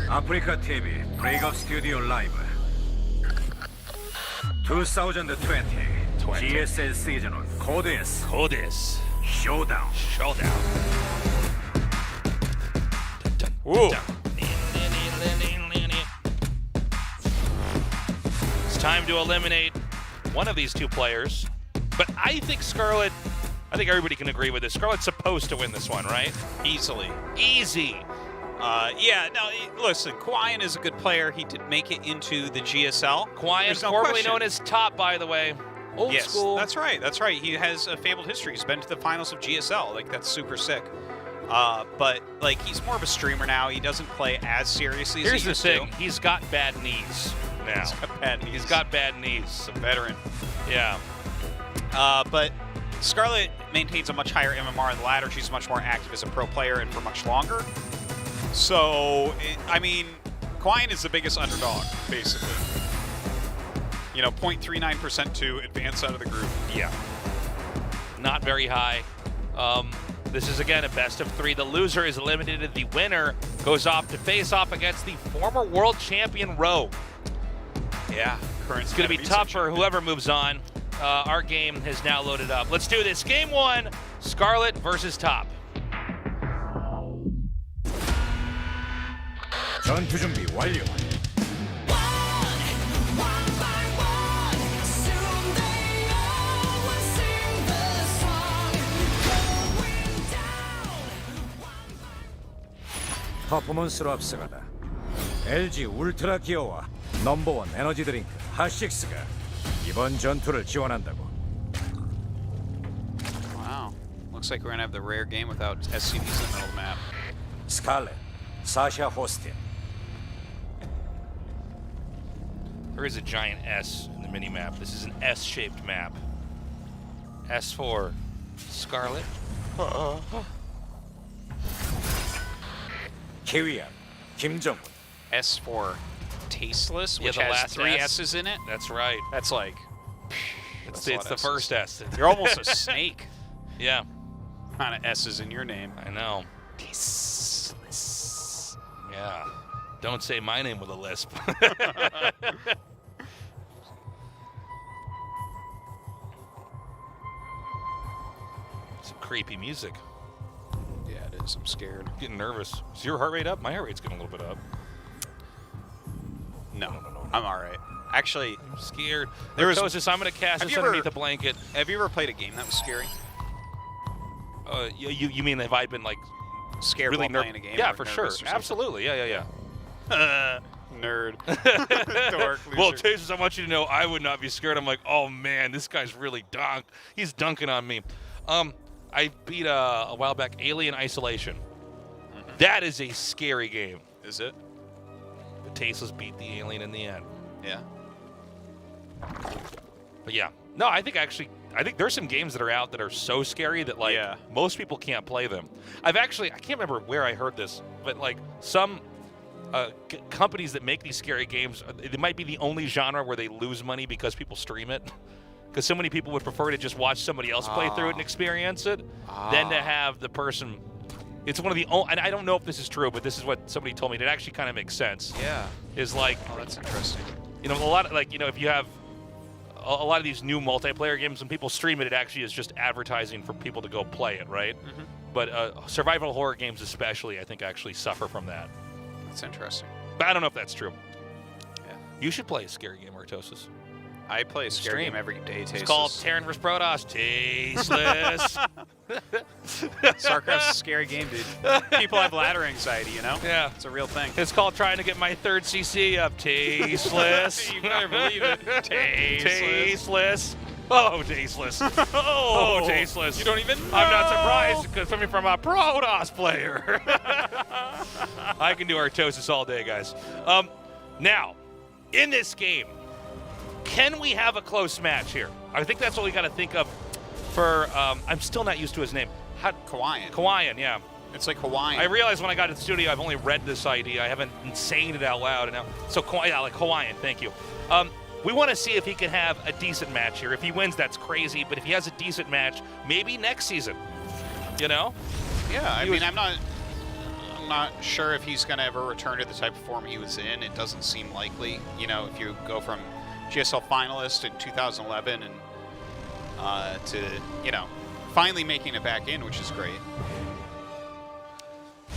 아프리카 TV 브레이크업 스튜디오 라이브 2020 GSL 시즌 1 코드에스 쇼다운. Ooh. It's time to eliminate one of these two players. But I think Scarlett, I think everybody can agree with this. Scarlett's supposed to win this one, right? Easily. Easy. Yeah, no, listen, kiwian is a good player. He did make it into the GSL. kiwian, formerly known as Top, by the way. Old school. That's right. He has a fabled history. He's been to the finals of GSL. Like, that's super sick. But, like, he's more of a streamer now. He doesn't play as seriously as he used to. Here's the thing. He's got bad knees now. He's got bad knees. He's a veteran. Yeah. But Scarlett maintains a much higher MMR in the ladder. She's much more active as a pro player and for much longer. So, I mean, kiwian is the biggest underdog, basically. You know, 0.39% to advance out of the group. Yeah. Not very high. This is, again, a best of 3. The loser is eliminated. The winner goes off to face off against the former world champion Rogue. Yeah. It's going to be tough for whoever moves on. Our game has now loaded up. Let's do this. Game 1, Scarlett versus Top. 전투 준비 완료. 퍼포먼스로 앞서가다 LG 울트라 기어와 넘버원 에너지 드링크 핫식스가 이번 전투를 지원한다고. Wow. Looks like we're gonna have the rare game without SCVs in the middle of the map. 스칼렛, 사샤 호스틴. There is a giant S in the mini-map. This is an S-shaped map. S for Scarlett. 키위안, 김정훈. S for tasteless, which the has last 3 S. S's in it. That's right. That's like... It's a lot the of first S. You're almost a snake. Yeah. Kind of S's in your name. I know. Tasteless. Yeah. Don't say my name with a lisp. Some creepy music. Yeah, it is. I'm scared. Getting nervous. Is your heart rate up? My heart rate's getting a little bit up. No. I'm all right. Actually, I'm scared. There was- Artosis, I'm going to cast Have this you ever- underneath the blanket. have you ever played a game that was scary? You mean have I been like Scared really while playing a game? Yeah, or for sure. nervous or something? Absolutely. Yeah. Nerd. Dork loser. Well, Tasus, I want you to know I would not be scared. I'm like, oh man, this guy's really dunked. He's dunking on me. I beat a while back Alien Isolation. That is a scary game. Is it? But Tasus beat the alien in the end. Yeah. But yeah, no, I think there's some games that are out that are so scary that like Yeah. most people can't play them. I can't remember where I heard this, but like some companies that make these scary games, it might be the only genre where they lose money because people stream it. Because so many people would prefer to just watch somebody else play through it and experience it than to have the person. It's one of the only, and I don't know if this is true, but this is what somebody told me. It actually kind of makes sense. Yeah. Is like, Oh, that's interesting. you know, a lot of, like, you know, if you have a lot of these new multiplayer games, when people stream it, it actually is just advertising for people to go play it, right? But survival horror games especially, I think, actually suffer from that. That's interesting. But I don't know if that's true. Yeah. You should play a scary game, Artosis. I play a scary Stream. game every day. It's called Terran vs. Protoss. Tasteless. Starcraft's a scary game, dude. People have ladder anxiety, you know? Yeah. It's a real thing. It's called trying to get my 3rd CC up. Tasteless. You better believe it. Tasteless. Oh, tasteless. Oh, tasteless. You don't even know. I'm not surprised because coming from a Protoss player. I can do Artosis all day, guys. Now, in this game, can we have a close match here? I think that's what we got to think of for, I'm still not used to his name. kiwian. kiwian, yeah. It's like Hawaiian. I realized when I got to the studio, I've only read this idea. I haven't been saying it out loud. Now, so, yeah, like Hawaiian, thank you. We want to see if he can have a decent match here. If he wins, that's crazy. But if he has a decent match, maybe next season, you know? Yeah, I mean, I'm not not sure if he's going to ever return to the type of form he was in. It doesn't seem likely. You know, if you go from GSL finalist in 2011 and to, you know, finally making it back in, which is great.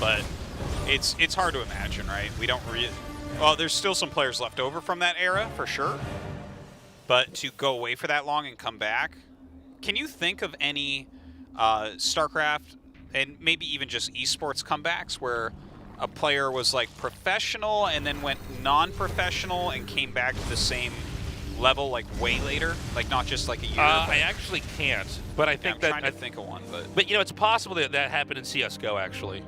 But it's hard to imagine, right? We don't really... Well, there's still some players left over from that era, for sure. But to go away for that long and come back... Can you think of any StarCraft and maybe even just esports comebacks where a player was like professional and then went non-professional and came back to the same level like way later, like not just like a year? I actually can't, but I think I'm that trying to think of one, but you know, it's possible that that happened in CS:GO. Actually,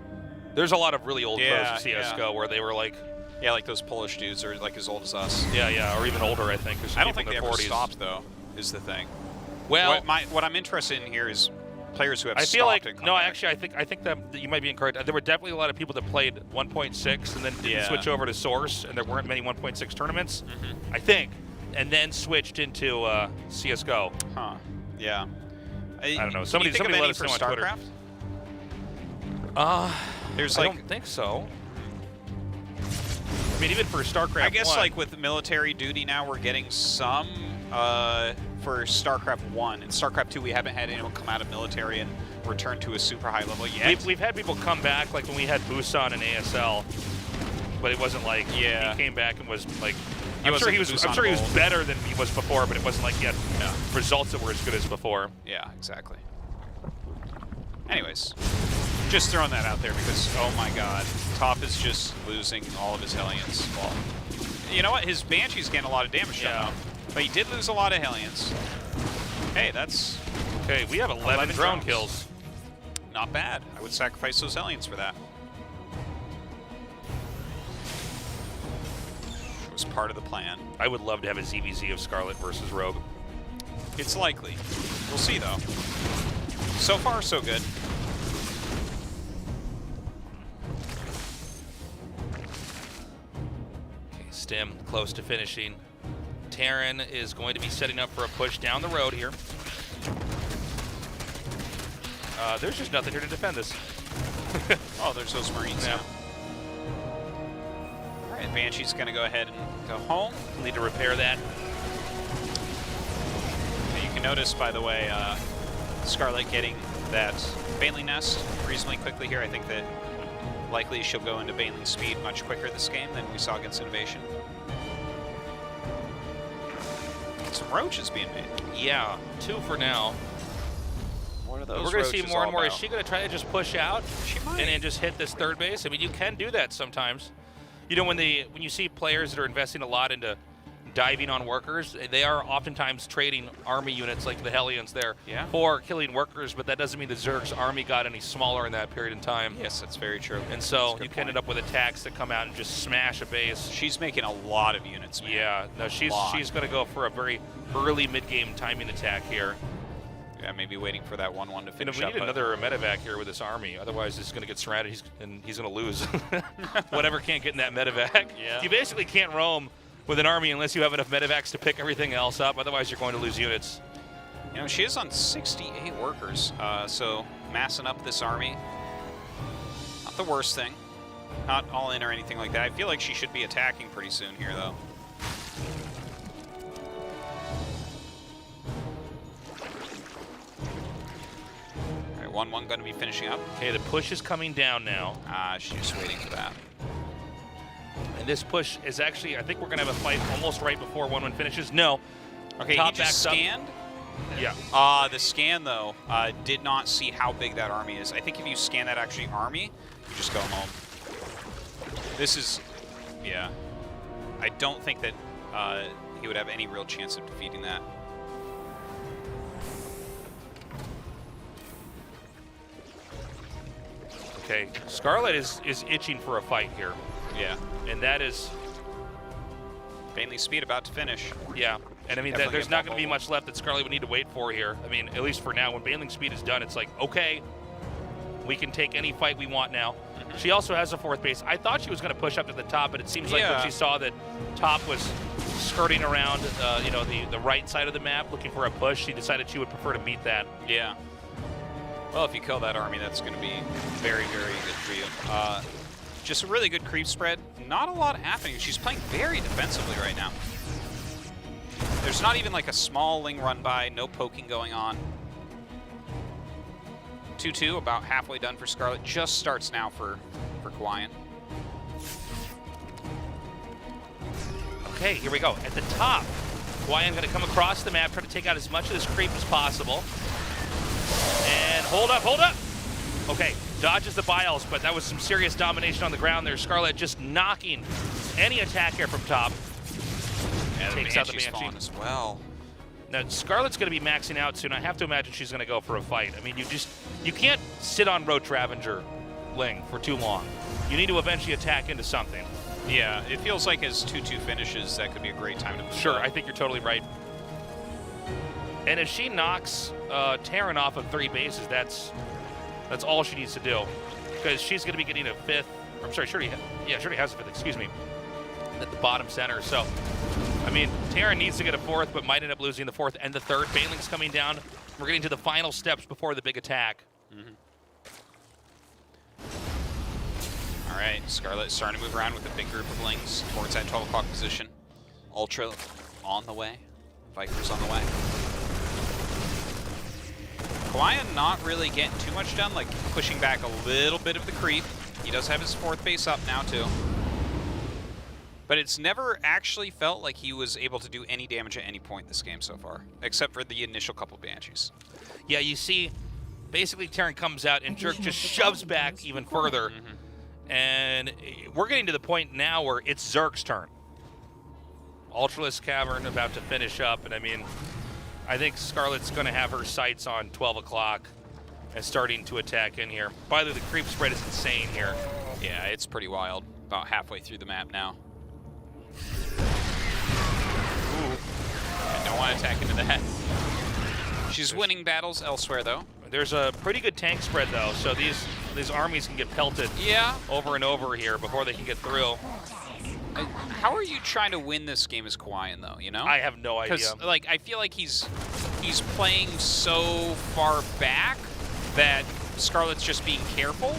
there's a lot of really old pros in CS:GO where they were like, yeah, like those Polish dudes are like as old as us. Yeah, or even older. I think. I don't think they ever stopped though. Is the thing. Well, what I'm interested in here is players who have I feel stopped like and come no, back. actually, I think that you might be incorrect. There were definitely a lot of people that played 1.6 and then didn't switch over to Source, and there weren't many 1.6 tournaments. I think, and then switched into CS:GO. Huh? Yeah. I don't know. Somebody let us know on Twitter. There's I like don't think so. I mean, even for StarCraft, I guess 1, like with military duty now, we're getting some for StarCraft 1. In StarCraft 2, we haven't had anyone come out of military and return to a super high level yet. We've had people come back, like when we had Busan in ASL, but it wasn't like he came back and was like. I'm sure he was better than he was before, but it wasn't like he had results that were as good as before. Yeah, exactly. Anyways, just throwing that out there because, oh my god, Top is just losing all of his Hellions. Well, you know what? His Banshee's getting a lot of damage done, though. But he did lose a lot of Hellions. Hey, that's... Okay, we have 11 drone kills. Not bad. I would sacrifice those Hellions for that. It was part of the plan. I would love to have a ZVZ of Scarlett versus Rogue. It's likely. We'll see, though. So far, so good. Okay, Stim close to finishing. Terran is going to be setting up for a push down the road here. There's just nothing here to defend this. Oh, there's those Marines now. All right, Banshee's going to go ahead and go home. Need to repair that. And you can notice, by the way, Scarlett getting that Baneling Nest reasonably quickly here. I think that likely she'll go into Baneling speed much quicker this game than we saw against Innovation. Some roaches being made. Yeah, 2 for now. What are those? We're going to see more and more. About? Is she going to try to just push out? She might. And then just hit this third base? I mean, you can do that sometimes. You know, when you see players that are investing a lot into diving on workers, they are oftentimes trading army units like the Hellions there for killing workers, but that doesn't mean the Zerg's army got any smaller in that period in time. Yes, that's very true. And so you can end up with attacks that come out and just smash a base. She's making a lot of units, man. Yeah, no, she's going to go for a very early mid-game timing attack here. Yeah, maybe waiting for that 1-1 to finish we up. need another medevac here with this army. Otherwise, it's going to get surrounded, and he's going to lose. Whatever can't get in that medevac. Yeah. You basically can't roam with an army unless you have enough medevacs to pick everything else up. Otherwise, you're going to lose units. You know, she is on 68 workers, so massing up this army. Not the worst thing. Not all in or anything like that. I feel like she should be attacking pretty soon here, though. All right, 1-1 going to be finishing up. Okay, the push is coming down now. She's just waiting for that. And this push is actually, I think we're going to have a fight almost right before 1-1 finishes. No. Okay, Top he just scanned? Yeah. The scan, though, did not see how big that army is. I think if you scan that actually army, you just go home. This is, yeah. I don't think that he would have any real chance of defeating that. Okay, Scarlett is itching for a fight here. Yeah. And that is... Baneling speed about to finish. Yeah. And I mean, there's not going to be much left that Scarlett would need to wait for here. I mean, at least for now. When Baneling speed is done, it's like, okay, we can take any fight we want now. Mm-hmm. She also has a 4th base. I thought she was going to push up to the top, but it seems like when she saw that top was skirting around, you know, the right side of the map looking for a push, she decided she would prefer to meet that. Yeah. Well, if you kill that army, that's going to be very, very good for you. just a really good creep spread. Not a lot happening. She's playing very defensively right now. There's not even like a small Ling run by, no poking going on. 2-2, about halfway done for Scarlett. Just starts now for kiwian. Okay, here we go. At the top, kiwian going to come across the map, try to take out as much of this creep as possible. And hold up, hold up! Okay, dodges the bios, but that was some serious domination on the ground there. Scarlett just knocking any attack here from top. Yeah, Takes out the Banshee's Banshee fallen as well. Now, Scarlett's going to be maxing out soon. I have to imagine she's going to go for a fight. I mean, you can't sit on Roach Ravager Ling for too long. You need to eventually attack into something. Yeah, it feels like as 2-2 finishes, that could be a great time to move Sure, up. I think you're totally right. And if she knocks Terran off of 3 bases, that's all she needs to do. Because she's going to be getting a 5th. I'm sorry, she already has a 5th, excuse me, at the bottom center. So, I mean, Terran needs to get a 4th, but might end up losing the 4th and the 3rd. Baneling's coming down. We're getting to the final steps before the big attack. All right, Scarlett starting to move around with a big group of Lings towards that 12 o'clock position. Ultra on the way. Viper's on the way. kiwian not really getting too much done, like pushing back a little bit of the creep. He does have his 4th base up now too. But it's never actually felt like he was able to do any damage at any point this game so far, except for the initial couple Banshees. Yeah, you see, basically Terran comes out and Jerk just shoves back even further. And we're getting to the point now where it's Zerg's turn. Ultralisk Cavern about to finish up, and I mean, I think Scarlett's going to have her sights on 12 o'clock and starting to attack in here. By the way, the creep spread is insane here. Yeah, it's pretty wild. About halfway through the map now. Ooh. I don't want to attack into that. She's winning battles elsewhere, though. There's a pretty good tank spread, though, so these armies can get pelted over and over here before they can get through. How are you trying to win this game as kiwian, though, you know? I have no idea. Because, like, I feel like he's playing so far back that Scarlett's just being careful.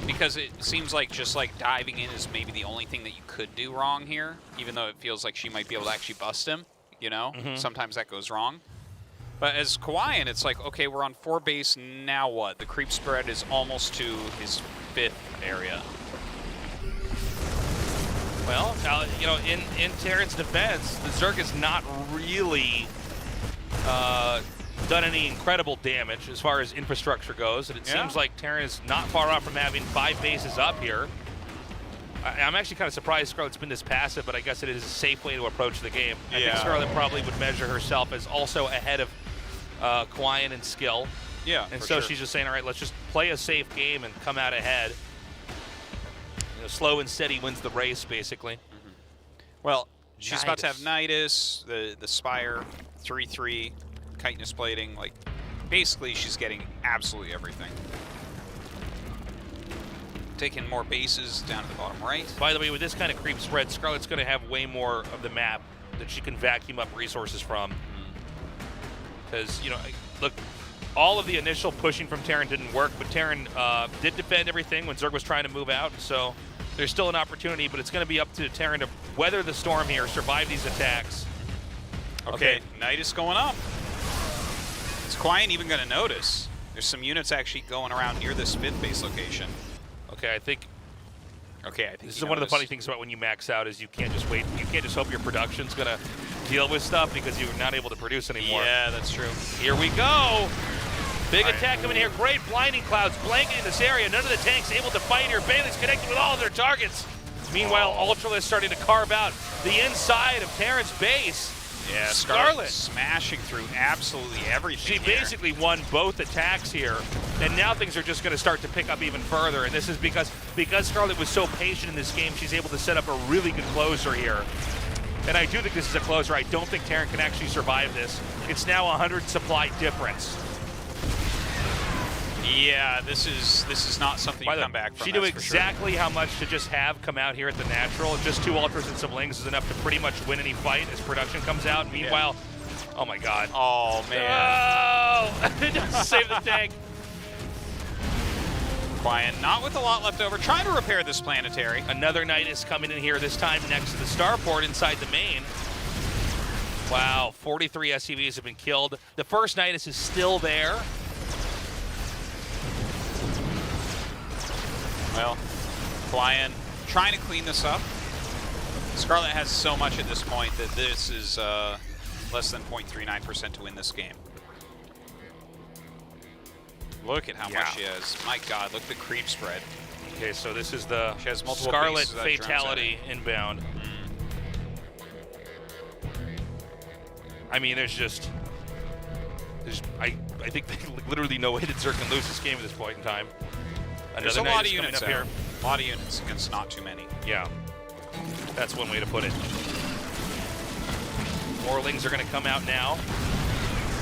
Because it seems like just, like, diving in is maybe the only thing that you could do wrong here, even though it feels like she might be able to actually bust him, you know? Sometimes that goes wrong. But as kiwian, it's like, okay, we're on 4 base, now what? The creep spread is almost to his 5th area. Well, you know, in Terran's defense, the Zerg has not really done any incredible damage as far as infrastructure goes, and it seems like Terran is not far off from having 5 bases up here. I'm actually kind of surprised Scarlett's been this passive, but I guess it is a safe way to approach the game. I think Scarlett probably would measure herself as also ahead of kiwian in skill. Yeah, and so she's just saying, all right, let's just play a safe game and come out ahead. You know, slow and steady wins the race, basically. Well, she's about to have Nidus, the Spire, 3-3, chitinous plating. Like, basically, she's getting absolutely everything. Taking more bases down to the bottom right. By the way, with this kind of creep spread, Scarlett's going to have way more of the map that she can vacuum up resources from. Because, you know, look, all of the initial pushing from Terran didn't work, but Terran did defend everything when Zerg was trying to move out. So there's still an opportunity, but it's going to be up to Terran to weather the storm here, survive these attacks. Okay, Nidus going up. Is kiwian even going to notice? There's some units actually going around near this 5th base location. Okay, I think this is one of the funny things about when you max out is you can't just wait. You can't just hope your production's going to deal with stuff because you're not able to produce anymore. Yeah, that's true. Here we go. Big attack coming here. Great blinding clouds blanketing this area. None of the tanks able to fight here. Bailey's connecting with all of their targets. Meanwhile, Ultralisk starting to carve out the inside of Terran's base. Yeah, Scarlett smashing through absolutely everything. She basically won both attacks here, and now things are just going to start to pick up even further. And this is because Scarlett was so patient in this game, she's able to set up a really good closer here. And I do think this is a closer. I don't think Terran can actually survive this. It's now 100 supply difference. Yeah, this is not something you come back from. She knew exactly how much to just have come out here at the natural. Just 2 ultras and some Lings is enough to pretty much win any fight as production comes out. Meanwhile, oh my god. Oh man. Oh! Just save the tank. Quiet, not with a lot left over, trying to repair this planetary. Another Knight is coming in here, this time next to the starport inside the main. Wow, 43 SCVs have been killed. The first Nidus is still there. Well, Kiwian trying to clean this up. Scarlett has so much at this point that this is less than 0.39% to win this game. Look at how much she has. My God, look at the creep spread. Okay, so this is the She has multiple Scarlett pieces of that fatality inbound. I mean, I think they literally no way that Zerg can lose this game at this point in time. There's a lot of units up here. A lot of units against not too many. Yeah, that's one way to put it. Morlings are going to come out now,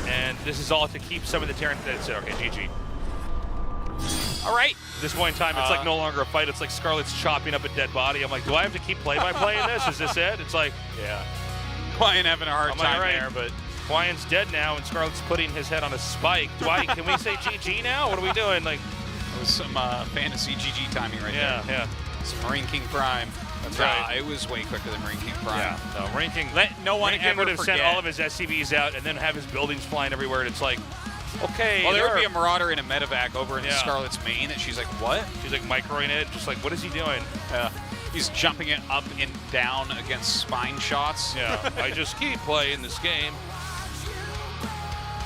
and this is all to keep some of the Terran. That's it. Okay, GG. All right. At this point in time, it's like no longer a fight. It's like Scarlett's chopping up a dead body. I'm like, do I have to keep play-by-playing this? Is this it? It's like, yeah. Kiwian having a hard time right? there, but Kiwian's dead now, and Scarlett's putting his head on a spike. Can we say GG now? What are we doing? Like, it was some fantasy GG timing right there. Yeah. Some Marine King Prime. That's right. It was way quicker than Marine King Prime. Yeah. No, Marine King. Let no one Marine King ever would have forget. sent all of his SCVs out and then have his buildings flying everywhere. And it's like, okay. Well, there would be a Marauder in a medevac over in Yeah. Scarlett's main that she's like, what? She's like microing it, just like, what is he doing? He's jumping it up and down against spine shots. Yeah, I just keep playing this game.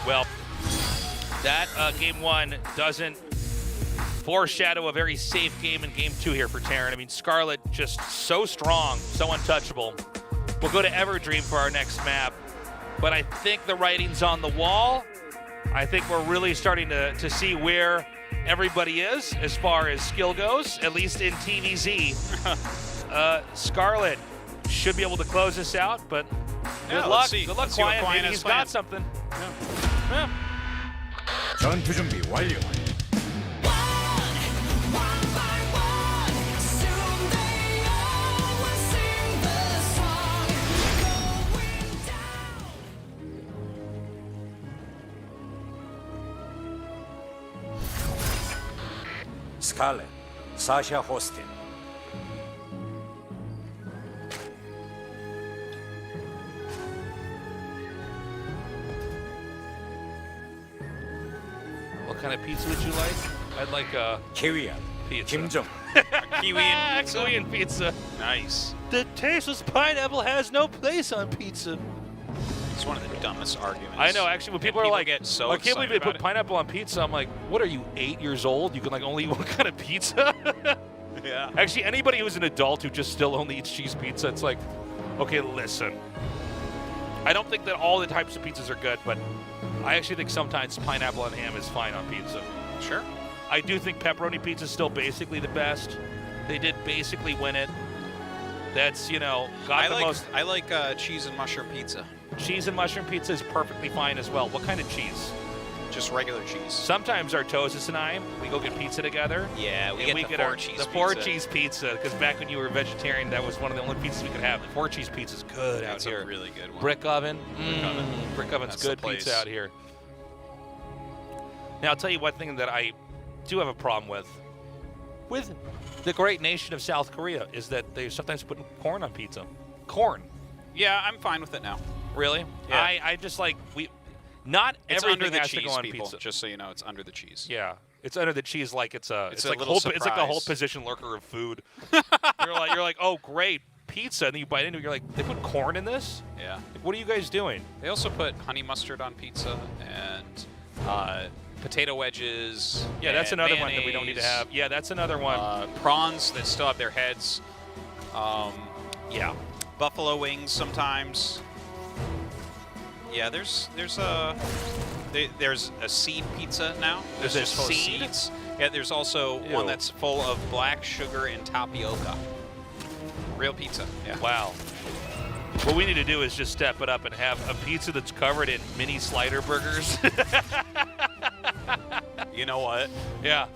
Well, that game one doesn't foreshadow a very safe game in game two here for Terran. I mean, Scarlett just so strong, so untouchable. We'll go to Everdream for our next map, but I think the writing's on the wall. I think we're really starting to see where everybody is as far as skill goes, at least in TVZ. Scarlett should be able to close this out, but good luck. Good luck, Kiwian. Maybe he's got something. Yeah. 전투 준비 완료. 스칼렛, 사샤 호스틴. What kind of pizza would you like? I'd like a 키위안, pizza. 김정. Kiwian pizza. Kiwian pizza. Nice. The tasteless pineapple has no place on pizza. It's one of the dumbest arguments. I know, actually, when people are like, get so I can't believe they excited put about it. pineapple on pizza. I'm like, what are you, 8 years old? You can like only eat one kind of pizza? Yeah. Actually, anybody who's an adult who just still only eats cheese pizza, it's like, okay, listen. I don't think that all the types of pizzas are good, but I actually think sometimes pineapple and ham is fine on pizza. Sure. I do think pepperoni pizza is still basically the best. They did basically win it. That's, you know, got the most. I like cheese and mushroom pizza. Cheese and mushroom pizza is perfectly fine as well. What kind of cheese? Just regular cheese. Sometimes Artosis and I, we go get pizza together. Yeah, we get our cheese the pizza. 4-cheese pizza, because back when you were a vegetarian, that was one of the only pizzas we could have. The 4-cheese pizza is good That's out here. a really good one. Brick oven. oven. Brick oven's That's good the place. pizza out here. Now, I'll tell you one thing that I do have a problem with the great nation of South Korea, is that they sometimes put corn on pizza. Corn. Yeah, I'm fine with it now. Really? Yeah. I just like, not It's everything under the has cheese, to go on people. pizza. Just so you know, it's under the cheese. Yeah, it's under the cheese like it's It's a like little it's like a whole surprise. position lurker of food. you're like, oh great, pizza, and then you bite into it, you're like, they put corn in this? Yeah. Like, what are you guys doing? They also put honey mustard on pizza and potato wedges. Yeah, that's and another one that we don't need to mayonnaise, have. Yeah, that's another one. Prawns that still have their heads. Yeah. Buffalo wings sometimes. Yeah, there's a seed pizza now. There's just a full of seed? seeds. Yeah, there's also Ew. one that's full of black sugar and tapioca. Real pizza. Yeah. Wow. What we need to do is just step it up and have a pizza that's covered in mini slider burgers. You know what? Yeah.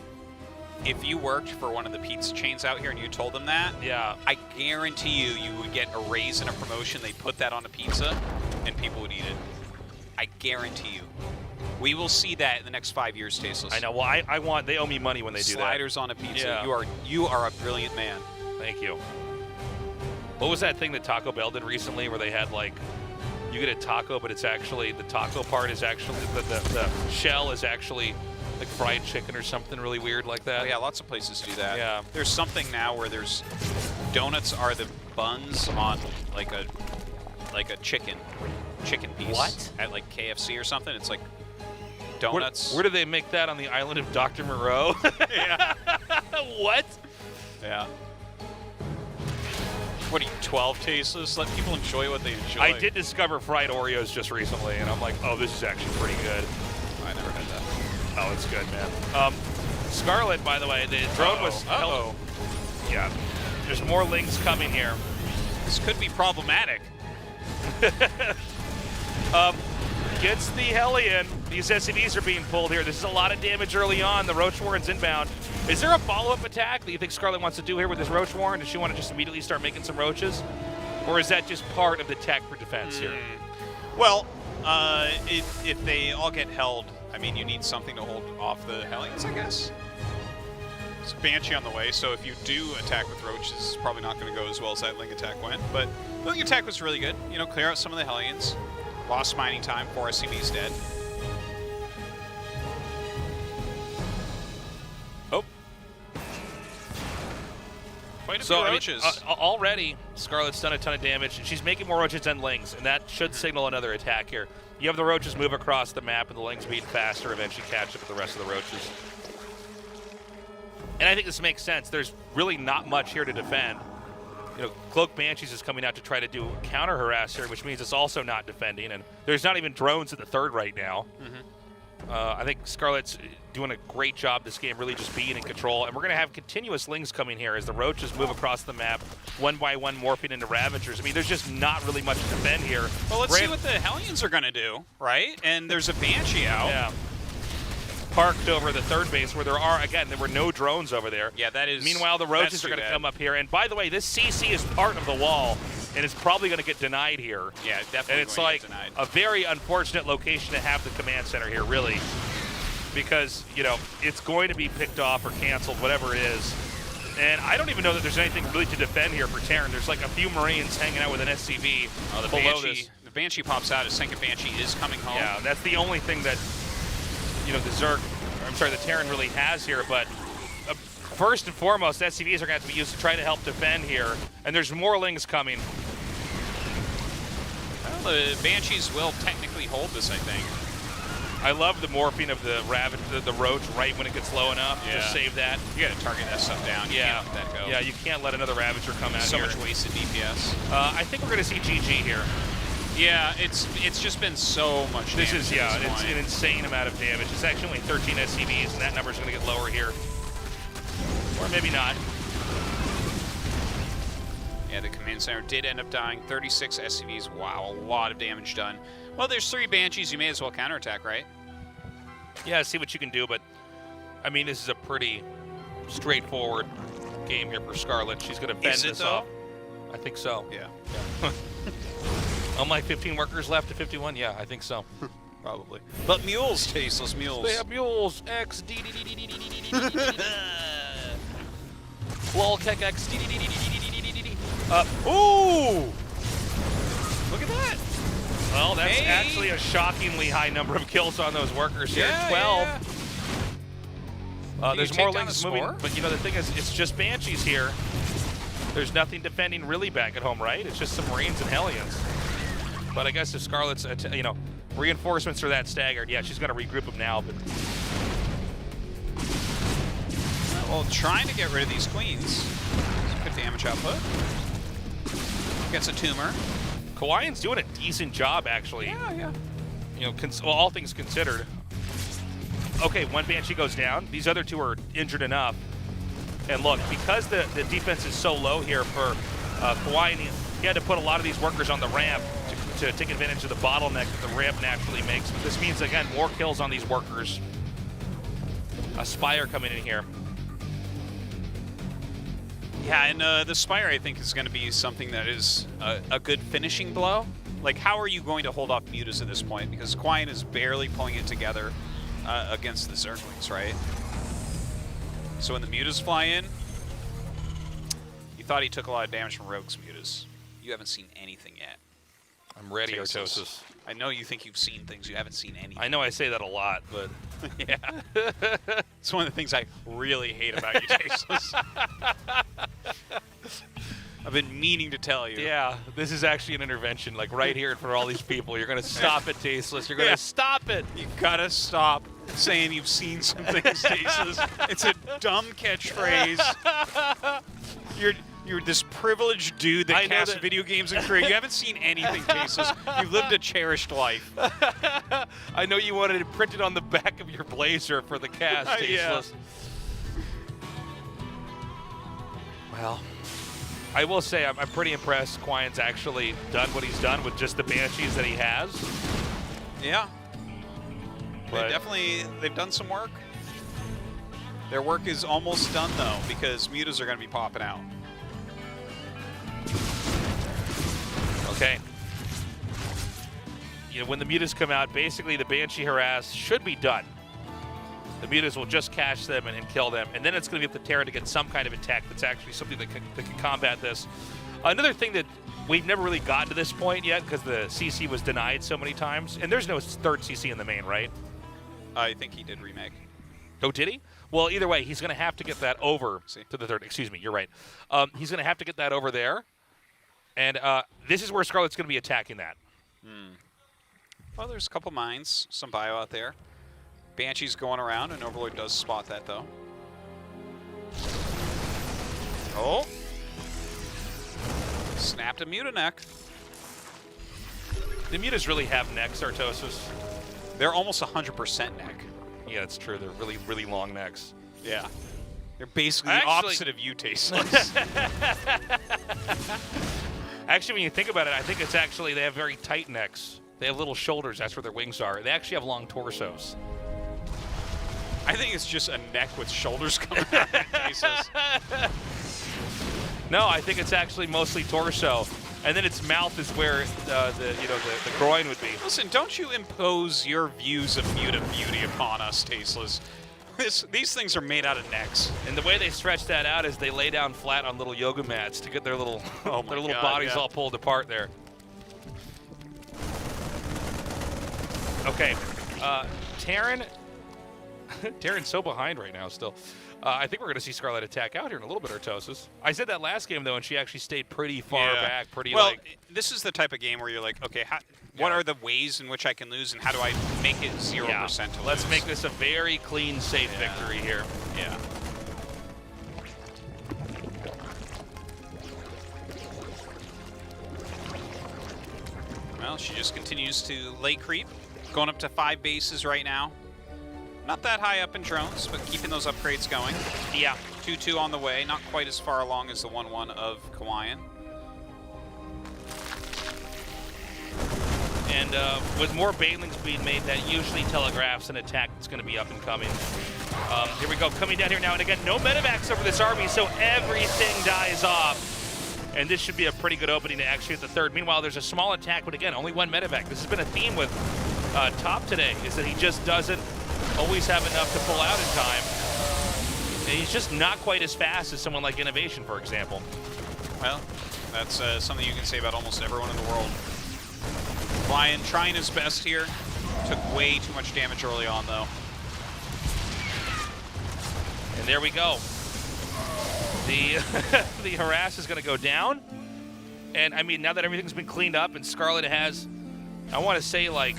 If you worked for one of the pizza chains out here and you told them that, Yeah. I guarantee you would get a raise and a promotion. They put that on a pizza, and people would eat it. I guarantee you. We will see that in the next 5 years, Tasteless. I know. Well, I want. They owe me money when they do that. Sliders on a pizza. Yeah. You are a brilliant man. Thank you. What was that thing that Taco Bell did recently where they had like, you get a taco, but it's actually, the taco part is actually, the shell is actually like fried chicken or something really weird like that? Oh, yeah, lots of places do that. Yeah. There's something now where there's donuts are the buns on like a chicken piece. What? At like KFC or something. It's like donuts. Where do they make that on the island of Dr. Moreau? Yeah. What? Yeah. What are you, 12 Tasteless? Let people enjoy what they enjoy. I did discover fried Oreos just recently, and I'm like, oh, this is actually pretty good. I never had that. Oh, it's good, man. Scarlett, by the way, the drone was... Uh-oh. Yeah. There's more lings coming here. This could be problematic. Gets the Hellion. These SCVs are being pulled here. This is a lot of damage early on. The Roach Warren's inbound. Is there a follow-up attack that you think Scarlett wants to do here with this Roach Warren? Does she want to just immediately start making some roaches? Or is that just part of the tech for defense here? Well, if they all get held, I mean, you need something to hold off the Hellions, I guess. It's a Banshee on the way, so if you do attack with roaches, it's probably not going to go as well as that Ling attack went. But the Ling attack was really good. You know, clear out some of the Hellions. Lost mining time, 4 SCVs dead. Oh. Quite a few roaches. Already, Scarlett's done a ton of damage, and she's making more roaches than lings, and that should signal another attack here. You have the roaches move across the map, and the lings beat faster, eventually catch up with the rest of the roaches. And I think this makes sense. There's really not much here to defend. You know, Cloak Banshees is coming out to try to do counter harass here, which means it's also not defending, and there's not even drones at the third right now. I think Scarlett's doing a great job this game, really just being in control, and we're going to have continuous lings coming here as the roaches move across the map, one by one morphing into Ravagers. I mean, there's just not really much to defend here. Well, let's see what the Hellions are going to do, right? And there's a Banshee out. Yeah. Parked over the third base where there were no drones over there. Yeah, that is. Meanwhile, the roaches are going to come up here. And by the way, this CC is part of the wall, and it's probably going to get denied here. Yeah, definitely. And it's like a very unfortunate location to have the command center here, really, because, you know, it's going to be picked off or canceled, whatever it is. And I don't even know that there's anything really to defend here for Terran. There's like a few Marines hanging out with an SCV below this. The Banshee pops out. A second Banshee is coming home. Yeah, that's the only thing that, you know, the Terran really has here, but first and foremost, SCVs are going to have to be used to try to help defend here, and there's more lings coming. Well, the Banshees will technically hold this, I think. I love the morphing of the Roach right when it gets low enough. Yeah. Just save that. You got to target that stuff down. You can't let that go. Yeah, you can't let another Ravager come out so here. much wasted DPS. I think we're going to see GG here. Yeah, it's just been so much damage. It's an insane amount of damage. It's actually only 13 SCVs, and that number's going to get lower here. Or maybe not. Yeah, the command center did end up dying. 36 SCVs. Wow, a lot of damage done. Well, there's 3 Banshees. You may as well counterattack, right? Yeah, see what you can do, but I mean, this is a pretty straightforward game here for Scarlett. She's going to fend this off. I think so. Yeah. Unlike 15 workers left to 51, yeah, I think so. Probably. But mules, Tasteless mules. They have mules. X D D D D D D D D D D. Loltech X D D D D D D D D D. Ooh! Look at that. Well, that's actually a shockingly high number of kills on those workers here. 12. Yeah. There's more lings moving, but you know the thing is, it's just Banshees here. There's nothing defending really back at home, right? It's just some Marines and Hellions. But I guess if Scarlett's, you know, reinforcements are that staggered, yeah, she's going to regroup them now. But well, trying to get rid of these queens. Good damage output. Gets a tumor. Kiwian's doing a decent job, actually. Yeah. You know, well, all things considered. Okay, one Banshee goes down. These other 2 are injured enough. And look, because the defense is so low here for Kiwian, he had to put a lot of these workers on the ramp to take advantage of the bottleneck that the ramp naturally makes. But this means, again, more kills on these workers. A Spire coming in here. Yeah, and the Spire, I think, is going to be something that is a good finishing blow. Like, how are you going to hold off Mutas at this point? Because Kiwian is barely pulling it together against the Zerglings, right? So when the Mutas fly in, you thought he took a lot of damage from Rogue's Mutas. You haven't seen anything yet. I'm ready, Artosis. I know you think you've seen things. You haven't seen anything. I know I say that a lot, but yeah. It's one of the things I really hate about you, Tasteless. I've been meaning to tell you. yeah, this is actually an intervention, like right here in front of all these people. You're going to stop it, Tasteless. You're going to stop it. You gotta stop saying you've seen some things, Tasteless. It's a dumb catchphrase. You're this privileged dude that casts video games in Korea. You haven't seen anything, Tasteless. You've lived a cherished life. I know you wanted it printed on the back of your blazer for the cast, Tasteless. Well, I will say I'm pretty impressed Kiwian's actually done what he's done with just the Banshees that he has. Yeah. But They've done some work. Their work is almost done, though, because Mutas are going to be popping out. Okay. You know, when the Mutas come out, basically the Banshee harass should be done. The Mutas will just catch them and kill them, and then it's going to be up to Terran to get some kind of attack that's actually something that can combat this. Another thing that we've never really gotten to this point yet because the CC was denied so many times, and there's no third CC in the main, right? I think he did remake. Oh, did he? Well, either way, he's going to have to get that over to the third. Excuse me, you're right. He's going to have to get that over there, and this is where Scarlett's going to be attacking that. Well, there's a couple mines, some bio out there. Banshee's going around, and Overlord does spot that, though. Oh. Snapped a Muta neck. The Mutas really have necks, Artosis. They're almost 100% neck. Yeah, it's true. They're really, really long necks. Yeah. They're basically the opposite of you, Tasteless. Actually, when you think about it, I think it's actually they have very tight necks. They have little shoulders. That's where their wings are. They actually have long torsos. I think it's just a neck with shoulders coming out of Tasteless. No, I think it's actually mostly torso. And then its mouth is where the groin would be. Listen, don't you impose your views of Muta beauty upon us, Tasteless. These things are made out of necks. And the way they stretch that out is they lay down flat on little yoga mats to get their little bodies all pulled apart there. Okay, Terran's so behind right now still. I think we're going to see Scarlett attack out here in a little bit, Artosis. I said that last game, though, and she actually stayed pretty far back, this is the type of game where you're like, okay, what are the ways in which I can lose, and how do I make it 0% to lose? Let's make this a very clean, safe victory here. Yeah. Well, she just continues to lay creep, going up to 5 bases right now. Not that high up in drones, but keeping those upgrades going. Yeah. 2-2 on the way, not quite as far along as the 1-1 of Kiwian. And with more banelings being made, that usually telegraphs an attack that's going to be up and coming. Here we go, coming down here now, and again, no medevacs over this army, so everything dies off. And this should be a pretty good opening to actually hit the third. Meanwhile, there's a small attack, but again, only 1 medevac. This has been a theme with Top today, is that he just doesn't always have enough to pull out in time. And he's just not quite as fast as someone like Innovation, for example. Well, that's something you can say about almost everyone in the world. Kiwian trying his best here. Took way too much damage early on, though. And there we go. The the harass is going to go down. And, I mean, now that everything's been cleaned up and Scarlett has, I want to say, like,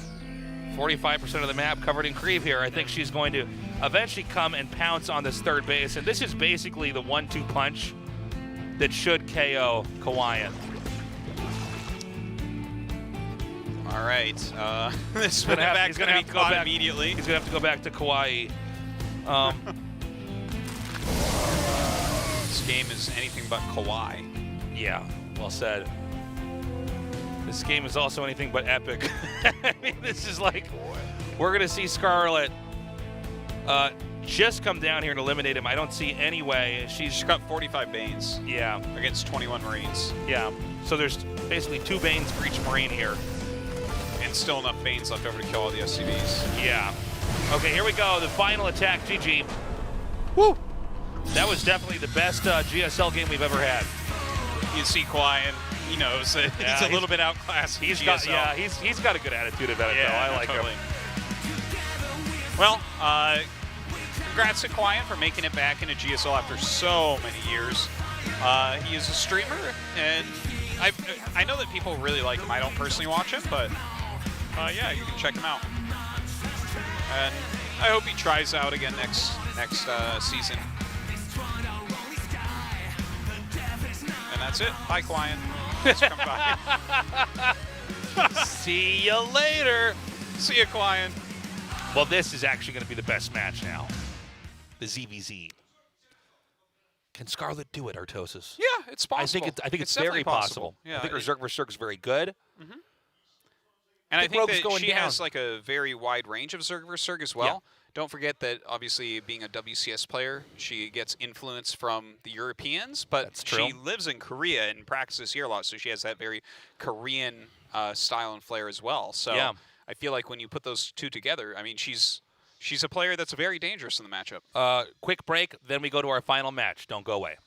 45% of the map covered in creep here, I think she's going to eventually come and pounce on this third base. And this is basically the 1-2 punch that should KO Kiwian. All right. This medevac going to be caught immediately. He's going to have to go back to Kauai. This game is anything but Kauai. Yeah, well said. This game is also anything but epic. I mean, this is like, we're going to see Scarlett just come down here and eliminate him. I don't see any way. She's got 45 Banes Yeah, against 21 Marines. yeah. So there's basically 2 Banes for each Marine here. And still enough Banes left over to kill all the SCVs. Yeah. Okay, here we go. The final attack, GG. Woo! That was definitely the best GSL game we've ever had. You see Kiwian, he knows that Yeah, he's a little bit outclassed. He's GSL. got, he's got a good attitude about it, though. I like totally. him. Well, congrats to Kiwian for making it back into GSL after so many years. He is a streamer, and I know that people really like him. I don't personally watch him, but yeah, you can check him out. And I hope he tries out again next season. And that's it. Bye, Kiwian. Thanks for coming by. See you later. See you, Kiwian. Well, this is actually going to be the best match now. The ZVZ. Can Scarlett do it, Artosis? Yeah, it's possible. I think it's definitely very possible. Yeah, I think her Zerg vs. Zerg is very good. And I think Rogue's that going she down. has like a very wide range of Zerg vs. Zerg as well. Don't forget that obviously being a WCS player, she gets influence from the Europeans, but That's true. she lives in Korea and practices here a lot, so she has that very Korean style and flair as well. So Yeah. I feel like when you put those two together, I mean, she's a player that's very dangerous in the matchup. Quick break, then we go to our final match. Don't go away.